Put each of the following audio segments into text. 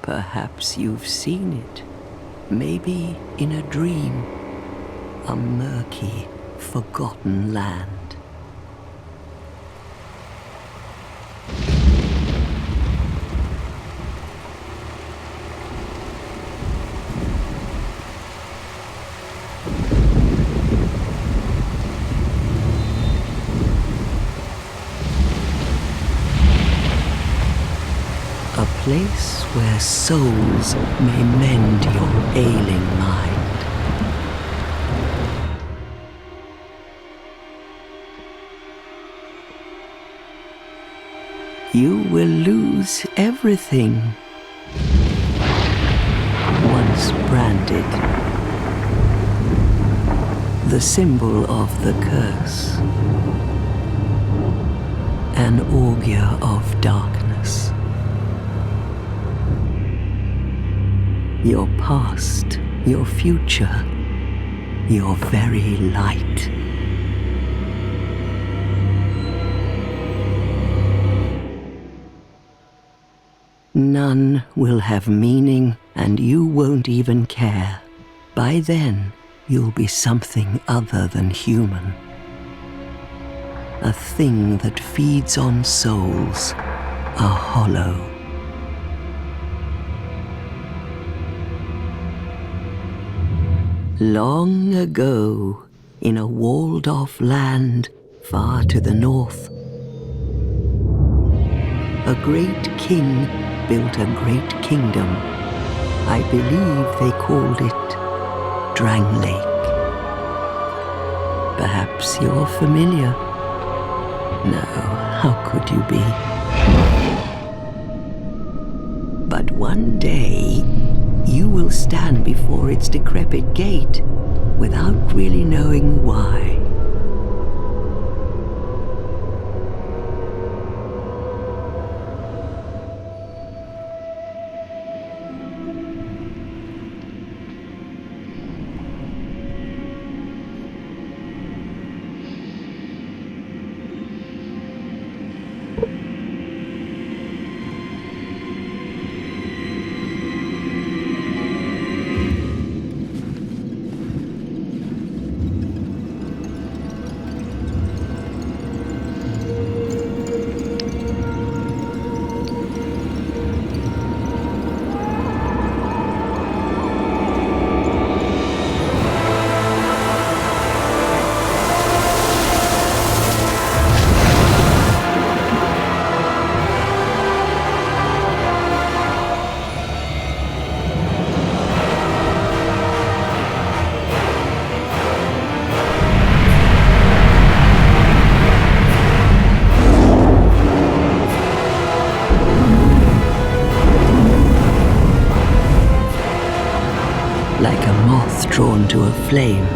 Perhaps you've seen it, maybe in a dream, a murky, forgotten land. A place where souls may mend your ailing mind. You will lose everything once branded, the symbol of the curse, an augur of darkness. Your past, your future, your very light. None will have meaning, and you won't even care. By then, you'll be something other than human. A thing that feeds on souls, a hollow. Long ago, in a walled-off land far to the north, a great king built a great kingdom. I believe they called it Drang Lake. Perhaps you're familiar. No, how could you be? But one day, you will stand before its decrepit gate without really knowing why. Like a moth drawn to a flame,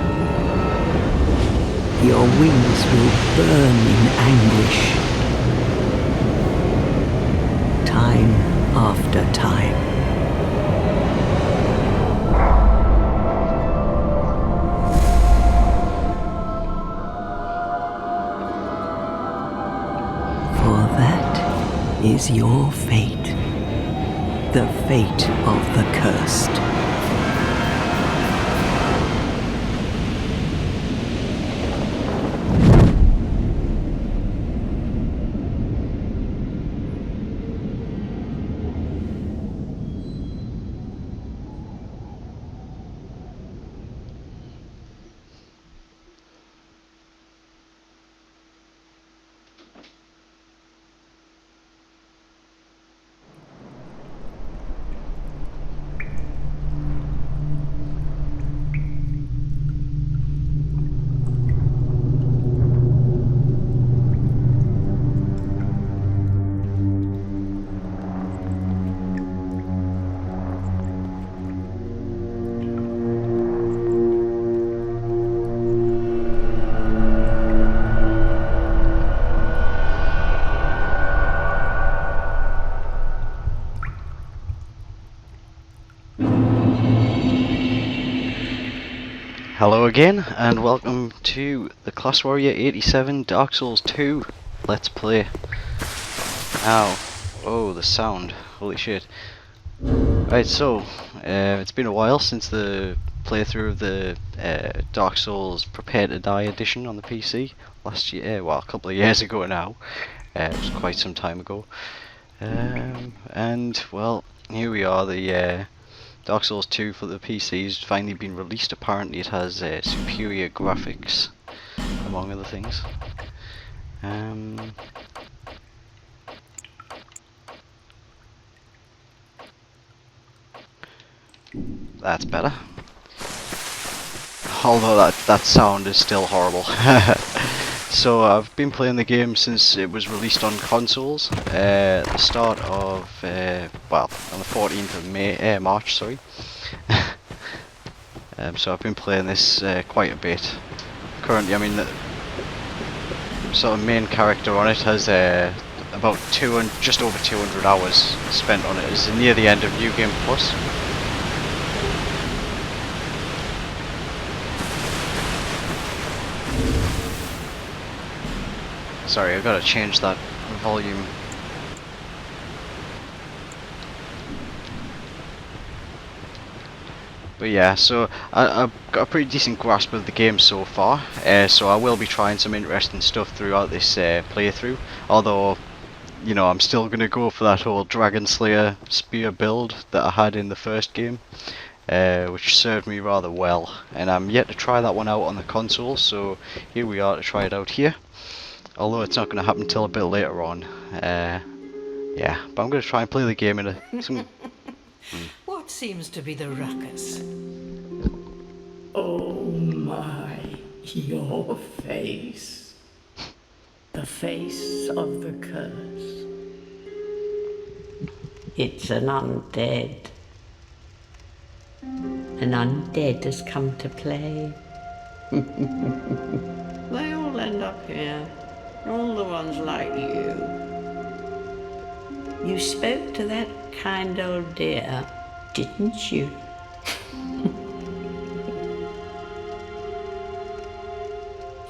your wings will burn in anguish, time after time. For that is your fate, the fate of the cursed. Hello again, and welcome to the Class Warrior 87 Dark Souls 2 Let's Play. Now, oh, the sound, holy shit. Right, so it's been a while since the playthrough of the Dark Souls Prepare to Die edition on the PC last year. Well, a couple of years ago now. It was quite some time ago. And well, here we are. The Dark Souls 2 for the PC has finally been released. Apparently, it has superior graphics, among other things. That's better. Although that sound is still horrible. So I've been playing the game since it was released on consoles. At the start of well, on the 14th of March, sorry. So I've been playing this quite a bit. Currently, I mean, the sort of main character on it has about just over 200 hours spent on it. It's near the end of New Game Plus. Sorry, I've got to change that volume. But yeah, so I've got a pretty decent grasp of the game so far, so I will be trying some interesting stuff throughout this playthrough, although, you know, I'm still going to go for that whole Dragon Slayer spear build that I had in the first game, which served me rather well, and I'm yet to try that one out on the console, so here we are to try it out here, although it's not going to happen until a bit later on. Yeah, but I'm going to try and play the game in What seems to be the ruckus? Oh my, your face. The face of the curse. It's an undead. An undead has come to play. They all end up here. All the ones like you. You spoke to that kind old dear, didn't you?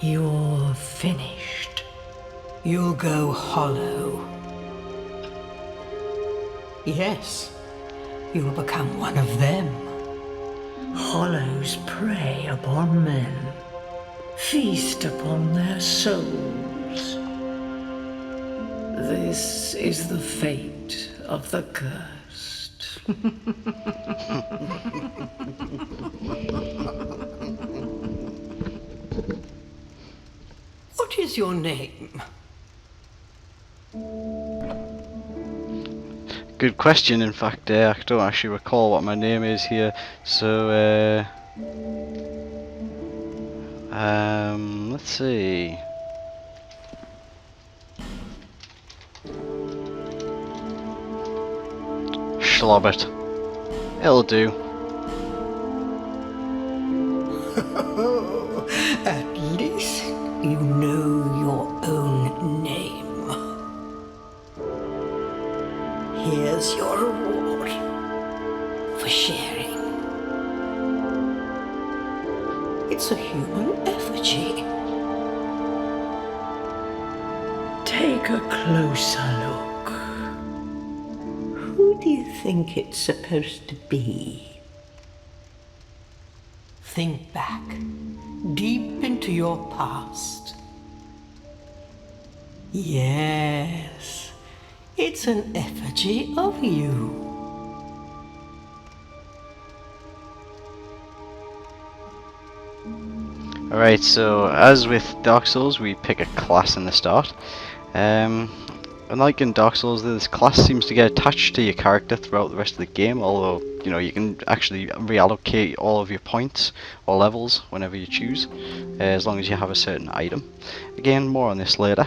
You're finished. You'll go hollow. Yes, you'll become one of them. Hollows prey upon men, feast upon their souls. This is the fate of the cursed. What is your name? Good question. In fact, I don't actually recall what my name is here. So, let's see. Schlobbert. It'll do. At least you know your own name. Here's your reward for sharing. It's a human effigy. Take a closer look. Who do you think it's supposed to be? Think back, deep into your past. Yes, it's an effigy of you. Alright, so as with Dark Souls, we pick a class in the start. Unlike in Dark Souls, this class seems to get attached to your character throughout the rest of the game, although, you know, you can actually reallocate all of your points or levels whenever you choose, as long as you have a certain item. Again, more on this later.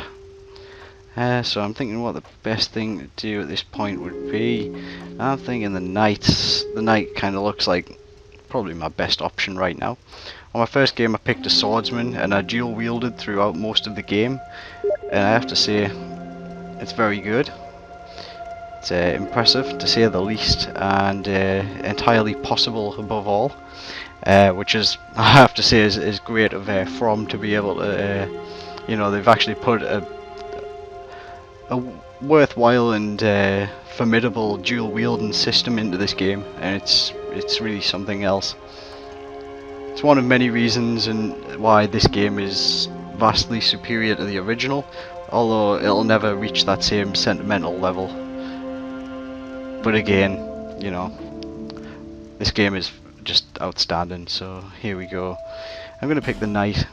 So I'm thinking what the best thing to do at this point would be. I'm thinking the knight. The knight kind of looks like probably my best option right now. On my first game I picked a swordsman and I dual wielded throughout most of the game, and I have to say it's very good. It's impressive to say the least, and entirely possible above all, which is, I have to say, is great of From to be able to, you know, they've actually put worthwhile and formidable dual wielding system into this game, and it's really something else. It's one of many reasons and why this game is vastly superior to the original, although it'll never reach that same sentimental level. But again, you know, this game is just outstanding, so here we go. I'm going to pick the knight.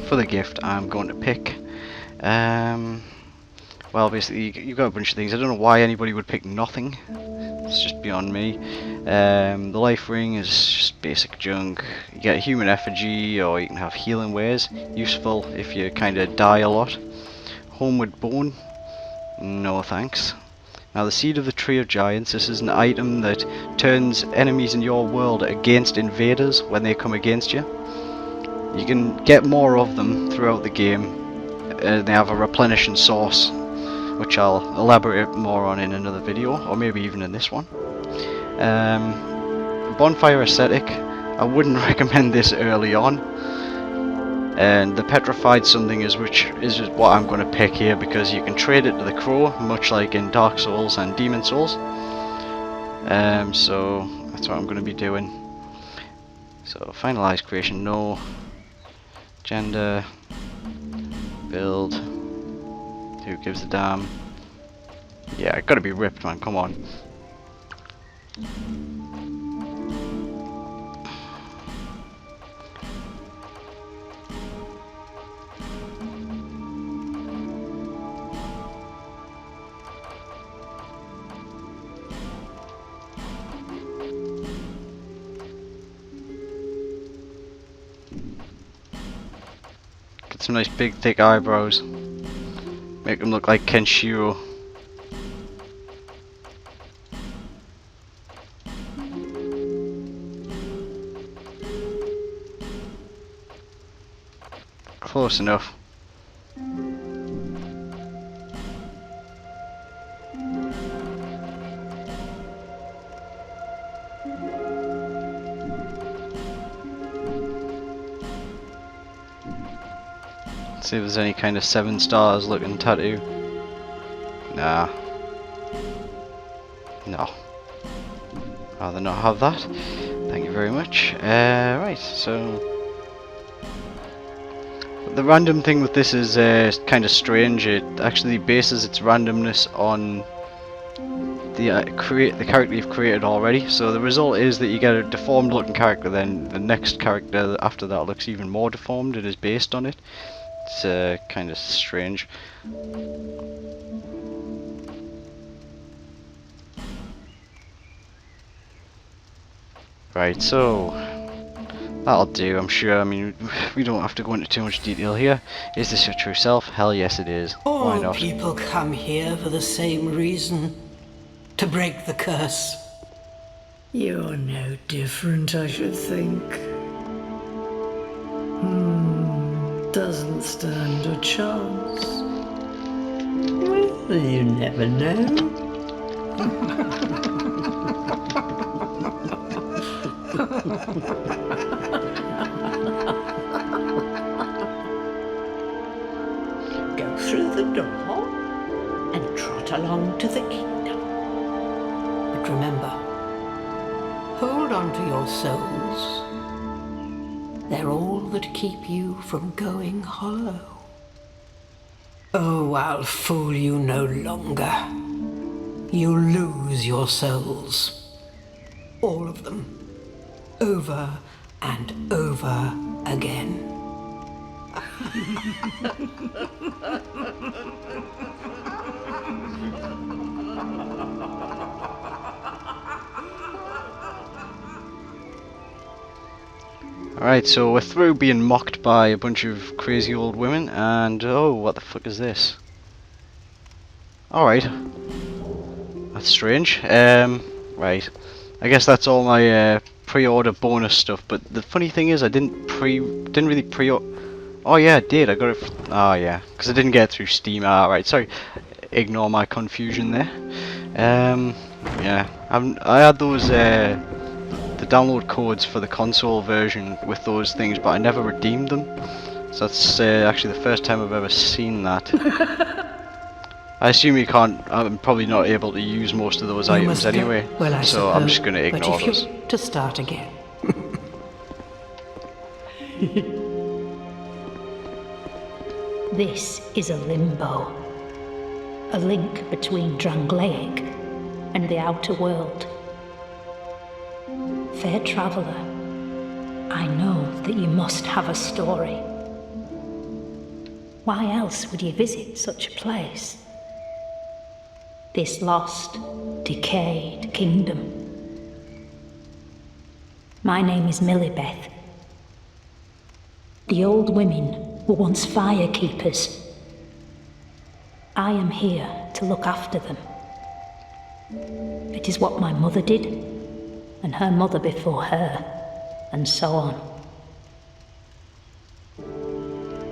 For the gift, I'm going to pick, well, basically, you've got a bunch of things. I don't know why anybody would pick nothing. It's just beyond me. The life ring is just basic junk. You get a human effigy, or you can have healing wares. Useful if you kind of die a lot. Homeward bone. No thanks. Now, the Seed of the Tree of Giants. This is an item that turns enemies in your world against invaders when they come against you. You can get more of them throughout the game. They have a replenishing source, which I'll elaborate more on in another video, or maybe even in this one. Bonfire Aesthetic. I wouldn't recommend this early on. And the Petrified Something is just what I'm going to pick here, because you can trade it to the Crow, much like in Dark Souls and Demon Souls. So that's what I'm going to be doing. So finalize creation, no. Gender, build, who gives a damn? Yeah, it gotta be ripped, man, come on. Some nice big thick eyebrows. Make them look like Kenshiro. Close enough. See if there's any kind of 7 stars looking tattoo. Nah. No. Rather not have that. Thank you very much. Right, so the random thing with this is kind of strange. It actually bases its randomness on the character you've created already. So the result is that you get a deformed looking character, then the next character after that looks even more deformed and is based on it. It's kind of strange. Right, so that'll do, I'm sure. I mean, we don't have to go into too much detail here. Is this your true self? Hell yes it is. Why All not? people come here for the same reason. To break the curse. You're no different, I should think. Doesn't stand a chance. Well, you never know. Go through the door and trot along to the kingdom. But remember, hold on to your souls. They're all that keep you from going hollow. Oh, I'll fool you no longer. You'll lose your souls. All of them. Over and over again. Alright, so we're through being mocked by a bunch of crazy old women, and oh, what the fuck is this? Alright. That's strange. Right. I guess that's all my pre-order bonus stuff, but the funny thing is I didn't really pre-order. Oh yeah, I did. I got it. Oh yeah, because I didn't get it through Steam. Ah, right. Sorry. Ignore my confusion there. Yeah. I had those the download codes for the console version with those things, but I never redeemed them. So that's actually the first time I've ever seen that. I assume you can't. I'm probably not able to use most of those You items must go. anyway. Well, I so I'm just suppose, going to but ignore if those. you to start again. This is a limbo. A link between Drangleic and the outer world. Fair traveller, I know that you must have a story. Why else would you visit such a place? This lost, decayed kingdom. My name is Millibeth. The old women were once fire keepers. I am here to look after them. It is what my mother did, and her mother before her, and so on.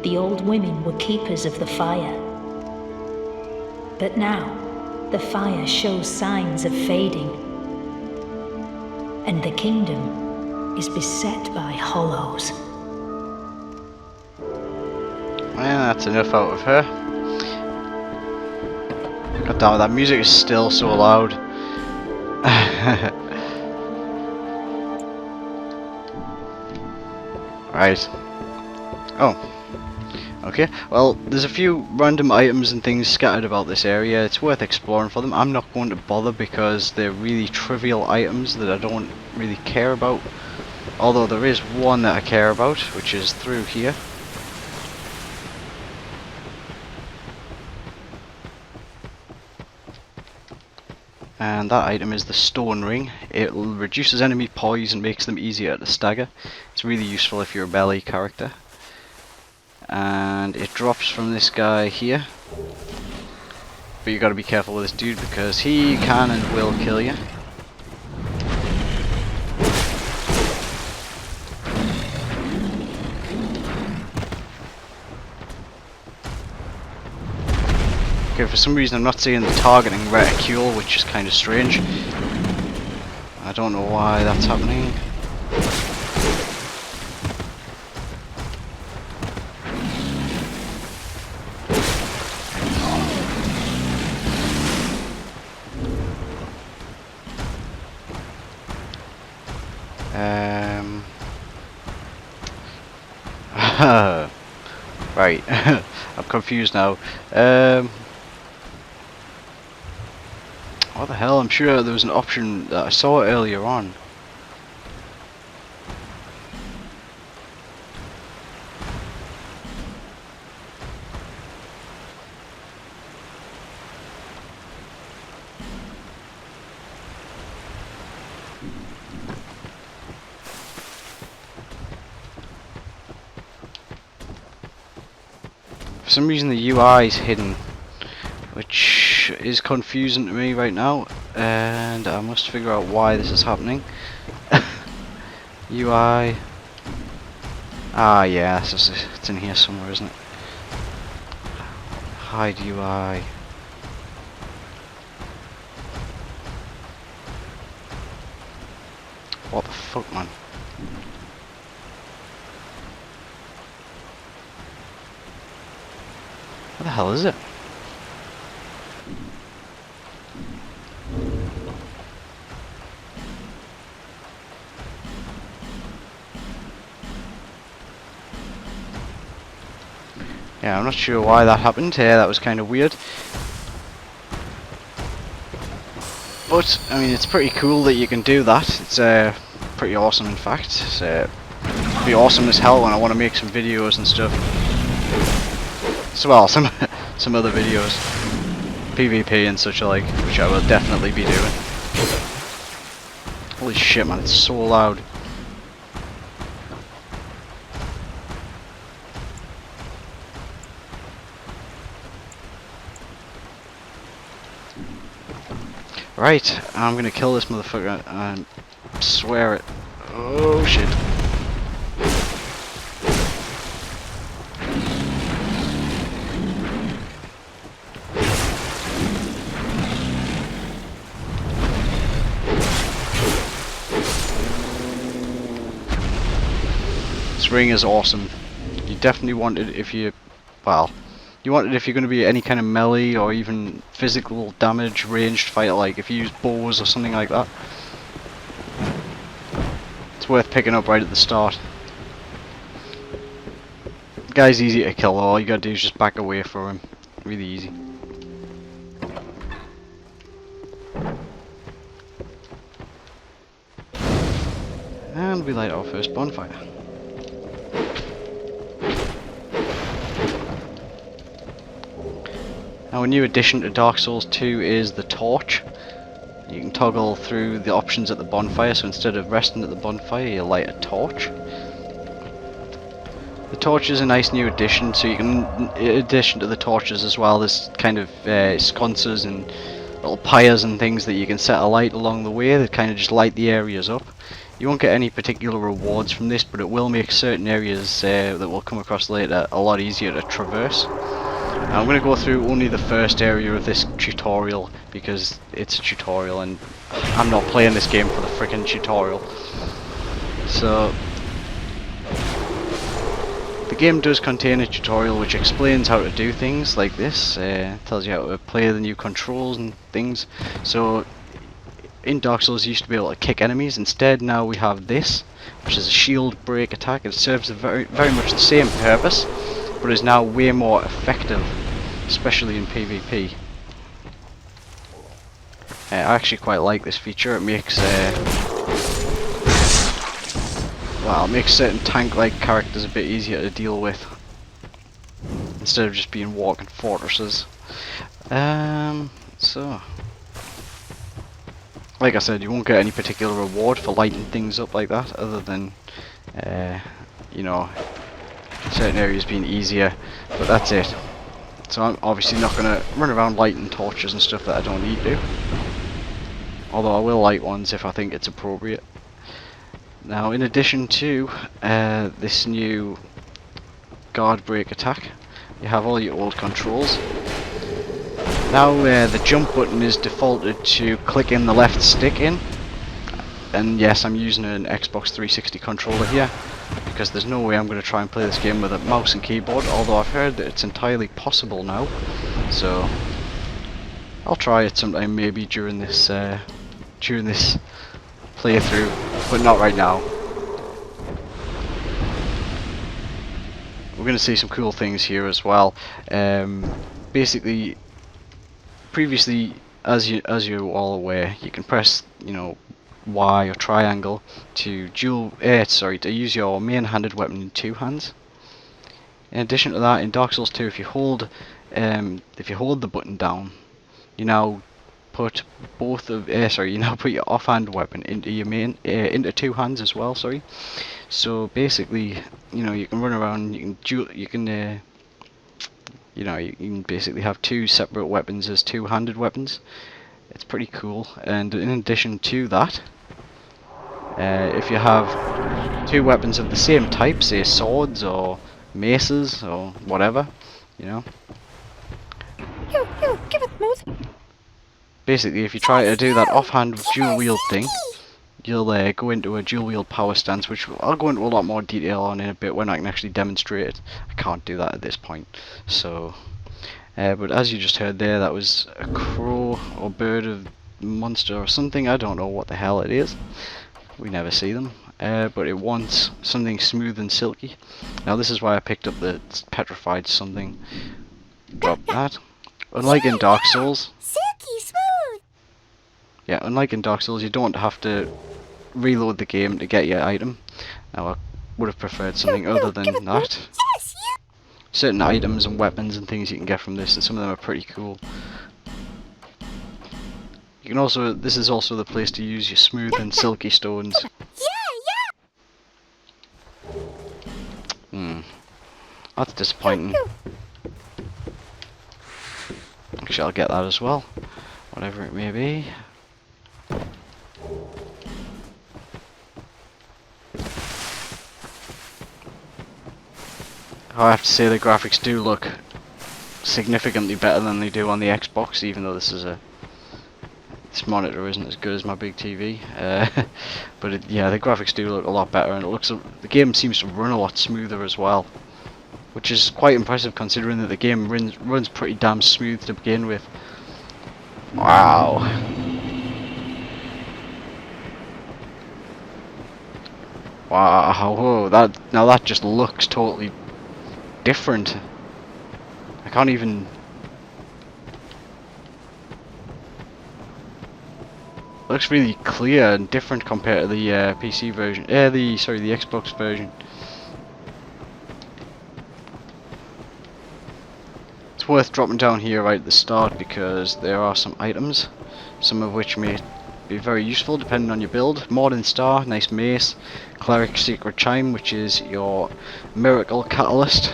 The old women were keepers of the fire. But now, the fire shows signs of fading, and the kingdom is beset by hollows. Yeah, that's enough out of her. God damn it, that music is still so loud. Right. Oh. Okay, well, there's a few random items and things scattered about this area. It's worth exploring for them. I'm not going to bother because they're really trivial items that I don't really care about. Although there is one that I care about, which is through here. And that item is the stone ring. It reduces enemy poise and makes them easier to stagger. It's really useful if you're a melee character. And it drops from this guy here. But you gotta be careful with this dude because he can and will kill you. Okay, for some reason I'm not seeing the targeting reticule, which is kind of strange. I don't know why that's happening. Right, I'm confused now. What the hell? I'm sure there was an option that I saw earlier on. For some reason the UI is hidden, which is confusing to me right now, and I must figure out why this is happening. UI. Ah, yeah, it's in here somewhere, isn't it? Hide UI. What the fuck, man? What the hell is it? Yeah, I'm not sure why that happened. Yeah, that was kind of weird. But, I mean, it's pretty cool that you can do that. It's pretty awesome, in fact. It's pretty awesome as hell when I want to make some videos and stuff. So, well, some other videos. PvP and such like, which I will definitely be doing. Holy shit, man, it's so loud. Right, I'm gonna kill this motherfucker and swear it. Oh shit. This ring is awesome. You definitely want it if you, well, You want it if you're going to be any kind of melee or even physical damage ranged fighter, like if you use bows or something like that. It's worth picking up right at the start. The guy's easy to kill, all you gotta do is just back away from him. Really easy. And we light our first bonfire. Now a new addition to Dark Souls 2 is the torch. You can toggle through the options at the bonfire, so instead of resting at the bonfire you light a torch. The torch is a nice new addition, so you can, in addition to the torches as well, there's kind of sconces and little pyres and things that you can set alight along the way that kind of just light the areas up. You won't get any particular rewards from this, but it will make certain areas that we'll come across later a lot easier to traverse. I'm going to go through only the first area of this tutorial because it's a tutorial and I'm not playing this game for the freaking tutorial. So the game does contain a tutorial which explains how to do things like this, tells you how to play the new controls and things. So in Dark Souls you used to be able to kick enemies, instead now we have this, which is a shield break attack. It serves very much the same purpose, but is now way more effective, especially in PvP. I actually quite like this feature. It makes well, it makes certain tank-like characters a bit easier to deal with, instead of just being walking fortresses. So, like I said, you won't get any particular reward for lighting things up like that, other than, you know, certain areas being easier, but that's it. So I'm obviously not going to run around lighting torches and stuff that I don't need to, although I will light ones if I think it's appropriate. Now in addition to this new guard break attack, you have all your old controls. Now the jump button is defaulted to clicking the left stick in, and yes, I'm using an Xbox 360 controller here because there's no way I'm going to try and play this game with a mouse and keyboard, although I've heard that it's entirely possible now, so I'll try it sometime, maybe during this playthrough, but not right now. We're going to see some cool things here as well. Basically, previously, as you're all aware, you can press, you know, Y or triangle to use your main-handed weapon in two hands. In addition to that, in Dark Souls 2, if you hold the button down, you now put your offhand weapon into your into two hands as well. Sorry. So basically, you know, you can run around. You can basically have two separate weapons as two-handed weapons. It's pretty cool. And in addition to that, if you have two weapons of the same type, say swords or maces or whatever, you know. Give it, Moose. Basically, if you try to do that offhand dual wield thing, you'll go into a dual wield power stance, which I'll go into a lot more detail on in a bit when I can actually demonstrate it. I can't do that at this point. So, but as you just heard there, that was a crow or bird of monster or something. I don't know what the hell it is. We never see them. But it wants something smooth and silky. Now this is why I picked up the petrified something. Drop that. Unlike in Dark Souls. Silky smooth. Yeah, unlike in Dark Souls, you don't have to reload the game to get your item. Now I would have preferred something other than that. Yes, you. Certain items and weapons and things you can get from this, and some of them are pretty cool. You can also, this is also the place to use your smooth and silky stones. That's disappointing. Actually, I'll get that as well. Whatever it may be. I have to say the graphics do look significantly better than they do on the Xbox, even though this this monitor isn't as good as my big TV. But yeah, the graphics do look a lot better, and the game seems to run a lot smoother as well. which is quite impressive considering that the game runs pretty damn smooth to begin with. Wow. Wow, whoa, that just looks totally different. I can't even... Looks really clear and different compared to the PC version. The Xbox version. It's worth dropping down here right at the start because there are some items, some of which may be very useful depending on your build. Mordant Star, nice mace. Cleric Secret Chime, which is your miracle catalyst.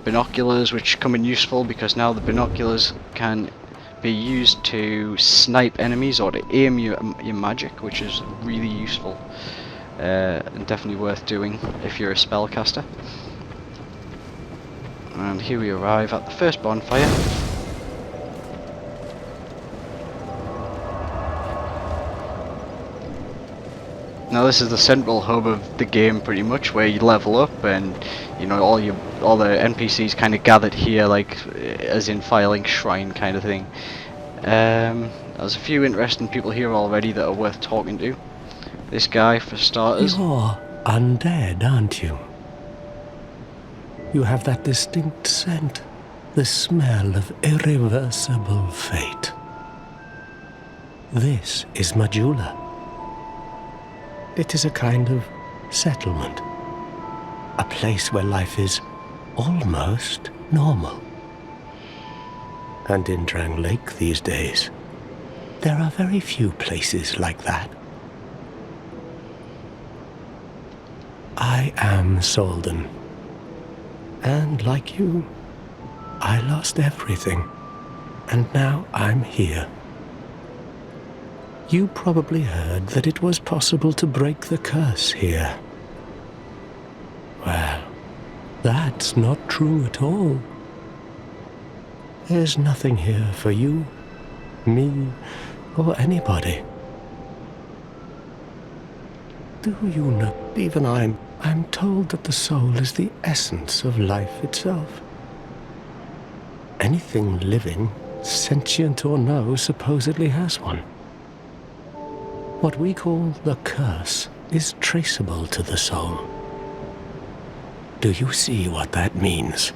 Binoculars, which come in useful because now the binoculars can be used to snipe enemies or to aim your magic, which is really useful and definitely worth doing if you're a spellcaster. And here we arrive at the first bonfire. Now this is the central hub of the game pretty much, where you level up and you know all the NPCs kind of gathered here, like as in Firelink Shrine kind of thing. There's a few interesting people here already that are worth talking to. This guy for starters. You're undead, aren't you? You have that distinct scent, the smell of irreversible fate. This is Majula. It is a kind of settlement, a place where life is almost normal. And in Drang Lake these days, there are very few places like that. I am Solden, and like you, I lost everything, and now I'm here. You probably heard that it was possible to break the curse here. Well, that's not true at all. There's nothing here for you, me, or anybody. Do you know, even I'm told that the soul is the essence of life itself. Anything living, sentient or no, supposedly has one. What we call the curse is traceable to the soul. Do you see what that means?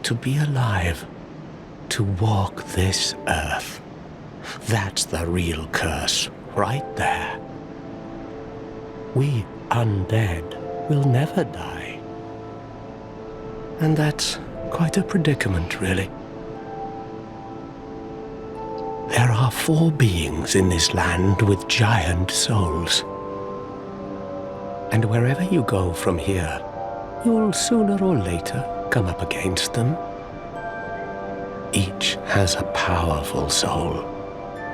To be alive, to walk this earth. That's the real curse, right there. We undead will never die. And that's quite a predicament, really. There are 4 beings in this land with giant souls. And wherever you go from here, you'll sooner or later come up against them. Each has a powerful soul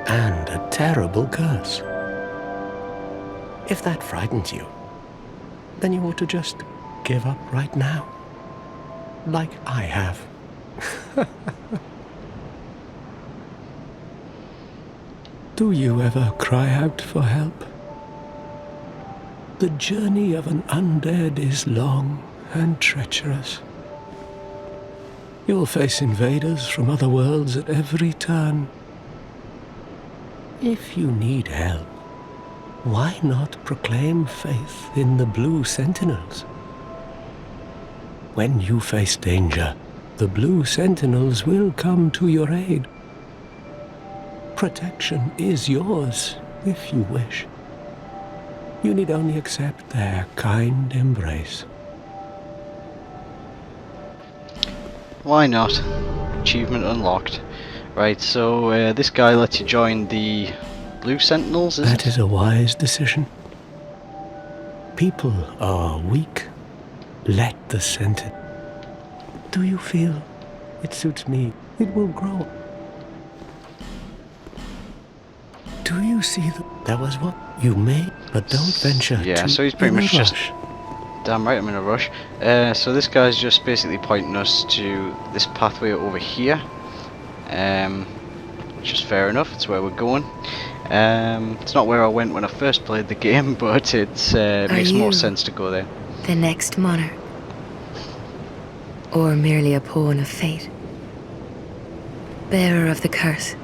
and a terrible curse. If that frightens you, then you ought to just give up right now, like I have. Do you ever cry out for help? The journey of an undead is long and treacherous. You'll face invaders from other worlds at every turn. If you need help, why not proclaim faith in the Blue Sentinels? When you face danger, the Blue Sentinels will come to your aid. Protection is yours, if you wish. You need only accept their kind embrace. Why not? Achievement unlocked. Right, so this guy lets you join the Blue Sentinels, is it? That is a wise decision. People are weak. Let the Sentinel. Do you feel it suits me? It will grow. Do you see that there was what you may, but don't venture. Yeah, so he's pretty much just... Damn right I'm in a rush. So this guy's just basically pointing us to this pathway over here. Which is fair enough, it's where we're going. It's not where I went when I first played the game, but it makes more sense to go there. The next monarch. or merely a pawn of fate. Bearer of the curse,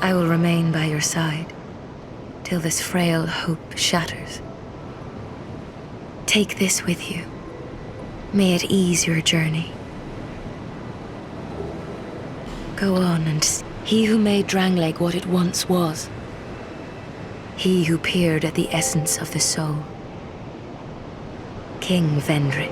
I will remain by your side till this frail hope shatters. Take this with you. May it ease your journey. Go on and he who made Drangleic what it once was. He who peered at the essence of the soul. King Vendrick.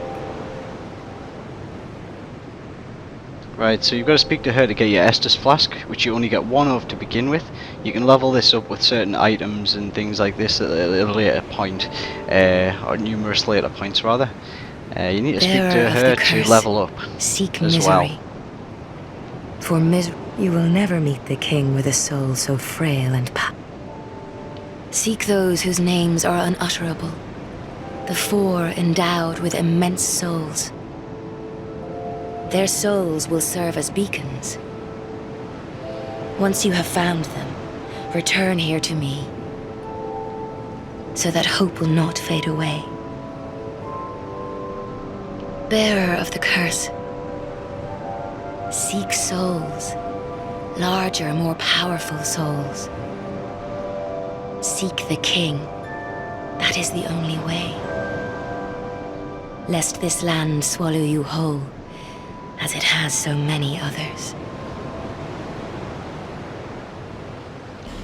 Right, so you've got to speak to her to get your Estus Flask, which you only get one of to begin with. You can level this up with certain items and things like this at a later point, or numerous later points rather. You need to speak to her to level up Seek as misery. well. For misery, you will never meet the king with a soul so frail and Seek those whose names are unutterable, the four endowed with immense souls. Their souls will serve as beacons. Once you have found them, return here to me, so that hope will not fade away. Bearer of the curse, seek souls, larger, more powerful souls. Seek the king. That is the only way. Lest this land swallow you whole, as it has so many others.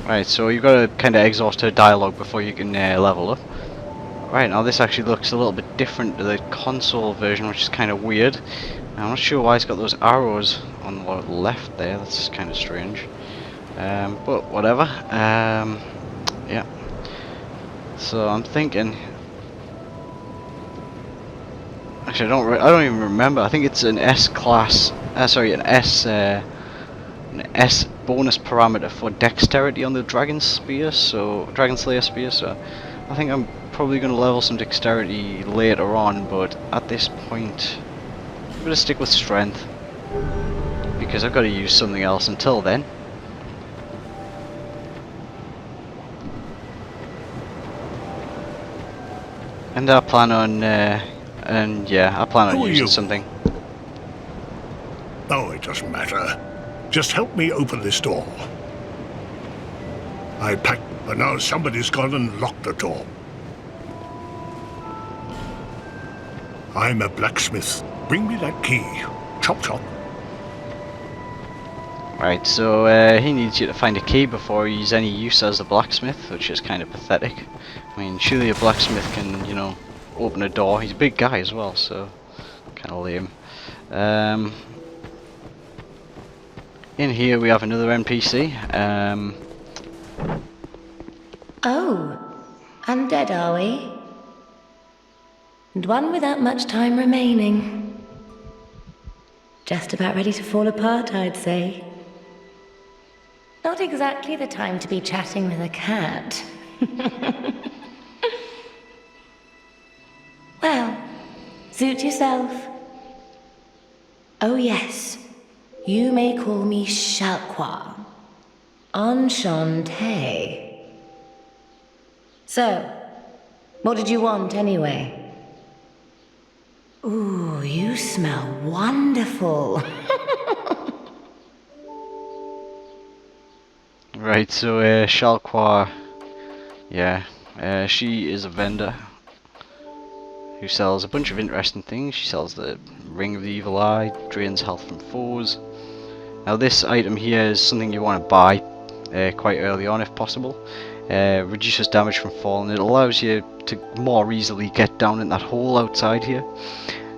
Right, so you've got to kind of exhaust her dialogue before you can level up. Right, now this actually looks a little bit different to the console version, which is kind of weird. I'm not sure why it's got those arrows on the left there, that's kind of strange. But whatever. Yeah. So I'm thinking... Actually, I don't even remember. I think it's an S class. Sorry, an S bonus parameter for dexterity on the Dragon Slayer spear. So I think I'm probably going to level some dexterity later on, but at this point, I'm going to stick with strength because I've got to use something else until then. And I plan on. I plan on using something. Oh, it doesn't matter. Just help me open this door. I packed, but now somebody's gone and locked the door. I'm a blacksmith. Bring me that key. Chop chop. Right, so he needs you to find a key before he's any use as a blacksmith, which is kind of pathetic. I mean, surely a blacksmith can, you know, open a door. He's a big guy as well, so kind of lame. In here we have another NPC. Oh, undead are we? And one without much time remaining. Just about ready to fall apart, I'd say. Not exactly the time to be chatting with a cat. Well, suit yourself. Oh yes, you may call me Shalqua. Enchanté. So, what did you want anyway? Ooh, you smell wonderful. Right, so Shalqua, she is a vendor who sells a bunch of interesting things. She sells the Ring of the Evil Eye, drains health from foes. Now this item here is something you want to buy quite early on if possible. Reduces damage from fall, and it allows you to more easily get down in that hole outside here.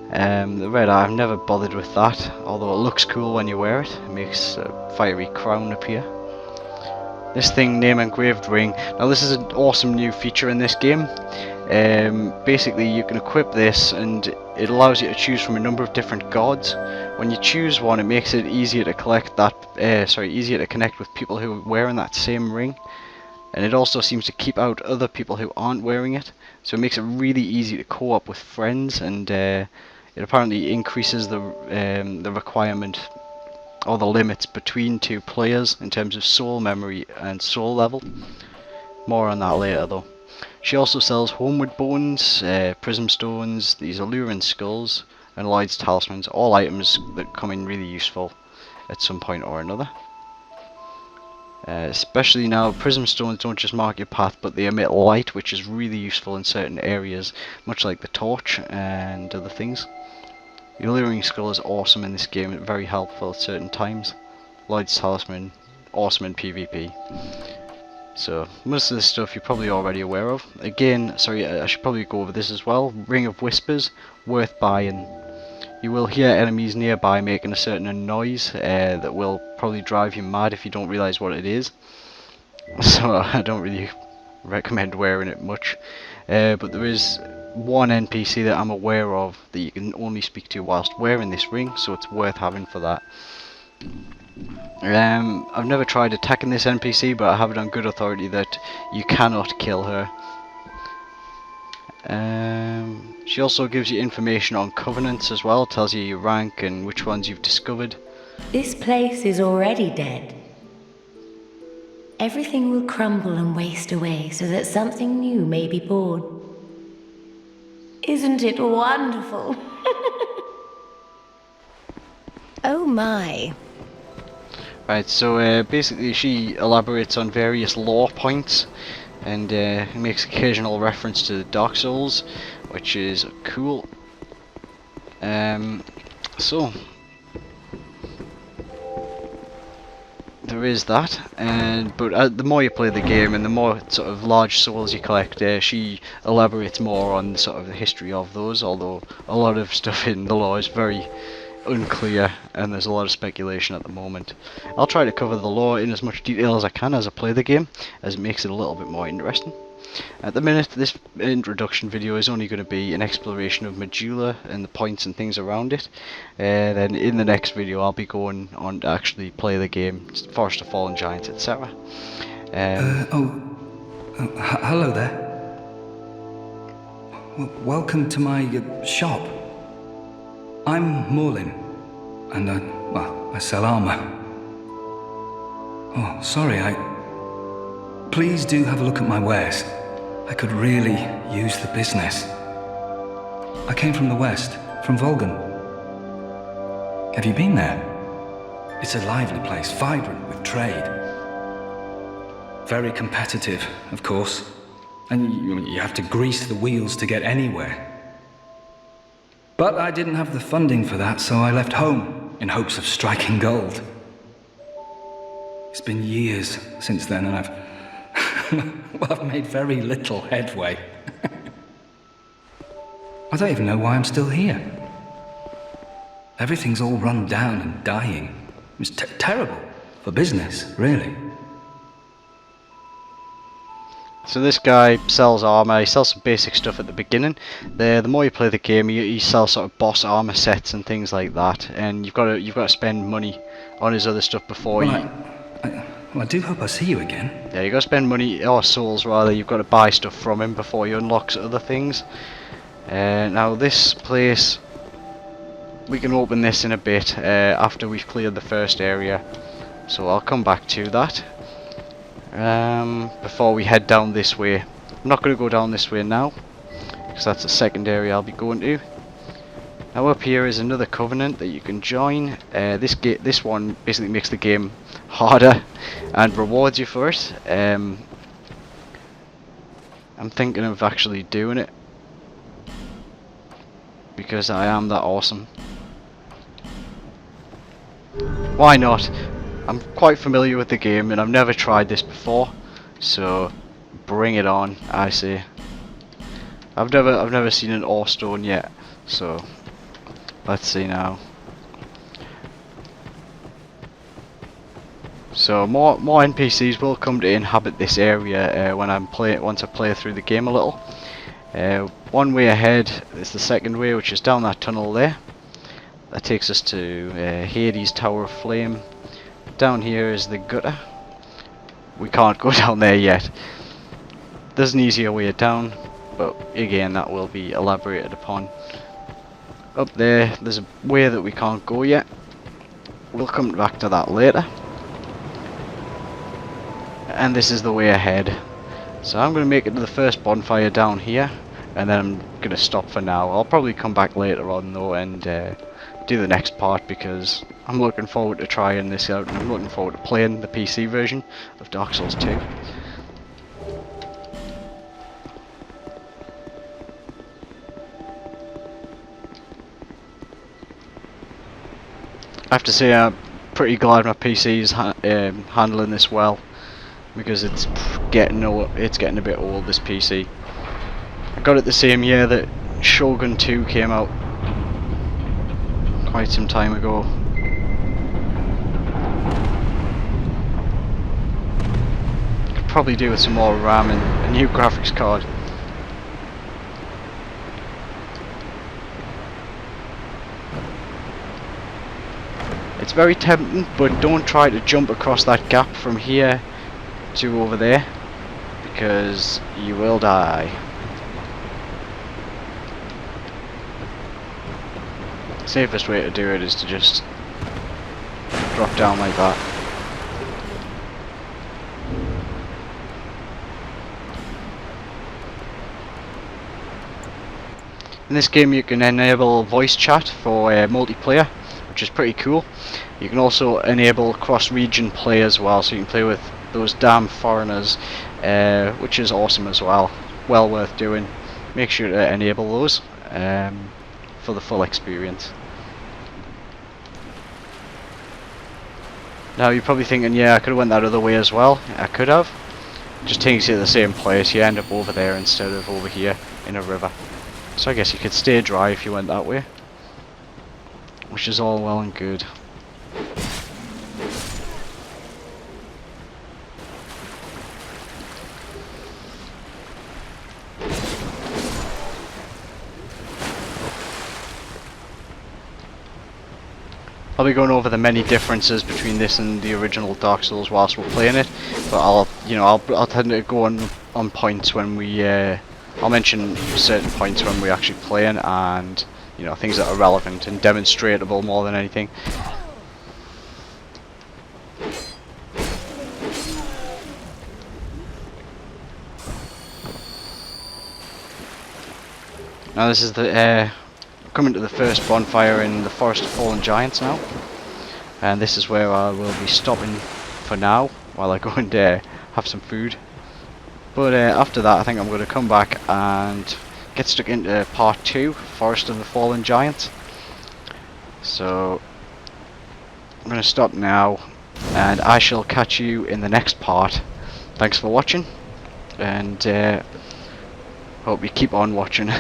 The red eye, I've never bothered with that, although it looks cool when you wear it. It makes a fiery crown appear. This thing, Name Engraved Ring. Now this is an awesome new feature in this game. Basically you can equip this and it allows you to choose from a number of different gods. When you choose one, it makes it easier to collect that easier to connect with people who are wearing that same ring. And it also seems to keep out other people who aren't wearing it. So it makes it really easy to co-op with friends, and it apparently increases the requirement or the limits between two players in terms of soul memory and soul level. More on that later though. She also sells homeward bones, prism stones, these alluring skulls, and Lloyd's talismans, all items that come in really useful at some point or another. Especially now, prism stones don't just mark your path, but they emit light, which is really useful in certain areas, much like the torch and other things. The Illyrian Skull is awesome in this game, very helpful at certain times. Lloyd's Talisman, awesome in PvP. So, most of this stuff you're probably already aware of. Again, sorry, I should probably go over this as well. Ring of Whispers, worth buying. You will hear enemies nearby making a certain noise that will probably drive you mad if you don't realise what it is. So I don't really recommend wearing it much. But there is one NPC that I'm aware of that you can only speak to whilst wearing this ring, so it's worth having for that. I've never tried attacking this NPC, but I have it on good authority that you cannot kill her. She also gives you information on covenants as well, tells you your rank and which ones you've discovered. This place is already dead. Everything will crumble and waste away so that something new may be born. Isn't it wonderful? Oh my. Right, so basically she elaborates on various lore points and makes occasional reference to Dark Souls, which is cool. So there is that, but the more you play the game and the more sort of large souls you collect, she elaborates more on sort of the history of those, although a lot of stuff in the lore is very unclear and there's a lot of speculation at the moment. I'll try to cover the lore in as much detail as I can as I play the game, as it makes it a little bit more interesting. At the minute, this introduction video is only going to be an exploration of Majula and the points and things around it. Then in the next video I'll be going on to actually play the game, Forest of Fallen Giants, etc. Hello there. Welcome to my shop. I'm Morlin, and I sell armor. Oh, sorry, Please do have a look at my wares. I could really use the business. I came from the west, from Volgan. Have you been there? It's a lively place, vibrant with trade. Very competitive, of course. And you have to grease the wheels to get anywhere. But I didn't have the funding for that, so I left home in hopes of striking gold. It's been years since then, and I've made very little headway. I don't even know why I'm still here. Everything's all run down and dying. It's terrible for business, really. So this guy sells armor. He sells some basic stuff at the beginning. The more you play the game, he sells sort of boss armor sets and things like that. And you've got to spend money on his other stuff before Well, I do hope I see you again. Yeah, you got to spend money, or souls rather. You've got to buy stuff from him before he unlocks other things. Now this place, we can open this in a bit after we've cleared the first area. So I'll come back to that. Before we head down this way. I'm not going to go down this way now, because that's the second area I'll be going to. Now up here is another covenant that you can join. This one basically makes the game harder and rewards you for it. I'm thinking of actually doing it, because I am that awesome. Why not? I'm quite familiar with the game and I've never tried this before, so bring it on, I say. I've never seen an ore stone yet, so let's see now. So more NPCs will come to inhabit this area once I play through the game a little. One way ahead is the second way, which is down that tunnel there. That takes us to Hades' Tower of Flame. Down here is the gutter. We can't go down there yet. There's an easier way down, but again that will be elaborated upon. Up there's a way that we can't go yet. We'll come back to that later. And this is the way ahead. So I'm going to make it to the first bonfire down here, and then I'm going to stop for now. I'll probably come back later on though and do the next part, because I'm looking forward to trying this out, and I'm looking forward to playing the PC version of Dark Souls 2. I have to say I'm pretty glad my PC is handling this well, because it's getting a bit old, this PC. I got it the same year that Shogun 2 came out, quite some time ago. Could probably do with some more RAM and a new graphics card. It's very tempting, but don't try to jump across that gap from here to over there, because you will die. Safest way to do it is to just drop down like that. In this game you can enable voice chat for multiplayer, which is pretty cool. You can also enable cross-region play as well, so you can play with those damn foreigners, which is awesome as well. Well worth doing. Make sure to enable those for the full experience. Now you're probably thinking, yeah, I could have went that other way as well. I could have. Just takes you to the same place. You end up over there instead of over here in a river. So I guess you could stay dry if you went that way, which is all well and good. I'll be going over the many differences between this and the original Dark Souls whilst we're playing it, but I'll tend to go on points when we I'll mention certain points when we actually playing, and things that are relevant and demonstratable more than anything. Now this is the coming to the first bonfire in the Forest of Fallen Giants now, and this is where I will be stopping for now while I go and have some food. But after that I think I'm going to come back and get stuck into part 2, Forest of the Fallen Giants. So I'm going to stop now, and I shall catch you in the next part. Thanks for watching, and hope you keep on watching.